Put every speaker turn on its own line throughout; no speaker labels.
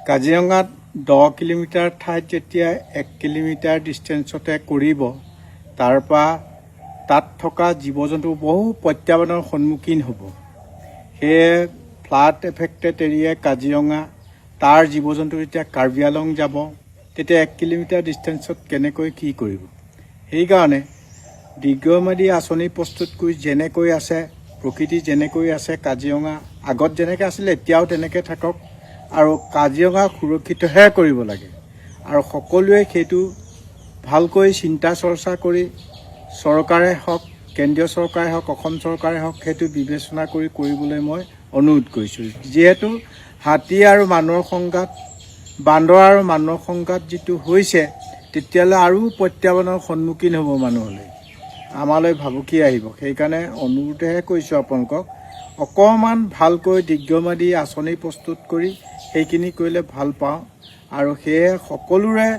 কাজিৰঙাত 10 কিলোমিটাৰ ঠাইত যেতিয়া 1 কিলোমিটাৰ ডিষ্টেঞ্চতে কৰিব, তাৰপৰা তাত থকা জীৱ জন্তু বহু প্ৰত্যাহ্বানৰ সন্মুখীন হ'ব। সেয়ে ফ্লাড এফেক্টেড এৰিয়া কাজিৰঙা, তাৰ জীৱ জন্তু যেতিয়া কাৰ্বি আংলং যাব, তেতিয়া 1 কিলোমিটাৰ ডিষ্টেঞ্চত কেনেকৈ কি কৰিব। সেইকাৰণে দীৰ্ঘম্যাদী আঁচনি প্ৰস্তুত কৰি যেনেকৈ আছে, প্ৰকৃতি যেনেকৈ আছে, কাজিৰঙা আগত যেনেকৈ আছিলে এতিয়াও তেনেকৈ থাকক আৰু কাজিৰঙা সুৰক্ষিতহে কৰিব লাগে। আৰু সকলোৱে সেইটো ভালকৈ চিন্তা চৰ্চা কৰি চৰকাৰে হওক, কেন্দ্ৰীয় চৰকাৰে হওক, অসম চৰকাৰে হওক, সেইটো বিবেচনা কৰি কৰিবলৈ মই অনুৰোধ কৰিছোঁ। যিহেতু হাতী আৰু মানুহৰ সংঘাত, বান্দৰ আৰু মানুহৰ সংঘাত যিটো হৈছে, তেতিয়াহ'লে আৰু প্ৰত্যাহ্বানৰ সন্মুখীন হ'ব মানুহলৈ, আমালৈ ভাবুকি আহিব। সেইকাৰণে অনুৰোধহে কৰিছোঁ আপোনালোকক, অকণমান ভালকৈ দীৰ্ঘম্যাদী আঁচনি প্ৰস্তুত কৰি সেইখিনি কৰিলে ভাল পাওঁ। আৰু সেয়ে সকলোৰে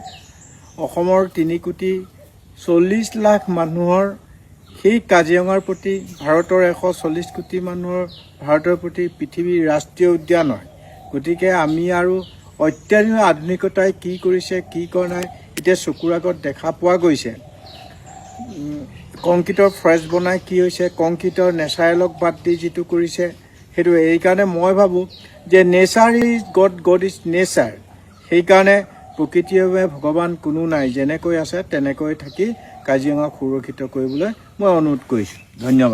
অসমৰ 3,40 লাখ মানুহৰ সেই কাজিৰঙাৰ প্ৰতি, ভাৰতৰ 140 কোটি মানুহৰ ভাৰতৰ প্ৰতি পৃথিৱীৰ ৰাষ্ট্ৰীয় উদ্যান হয়। গতিকে আমি আৰু অত্যাধুনিক আধুনিকতাই কি কৰিছে, কি কৰা নাই, এতিয়া চকুৰ আগত দেখা পোৱা গৈছে। কংক্ৰিটৰ ফৰেষ্ট বনাই কি হৈছে, কংক্ৰিটৰ নেচাৰেলক বাদ দি যিটো কৰিছে, সেইটো এইকাৰণে মই ভাবোঁ যে nature is god, god is nature. সেইকাৰণে প্ৰকৃতিৰ বাবে ভগৱান কোনো নাই, যেনেকৈ আছে তেনেকৈ থাকি কাজিৰঙাক সুৰক্ষিত কৰিবলৈ মই অনুৰোধ কৰিছোঁ। ধন্যবাদ।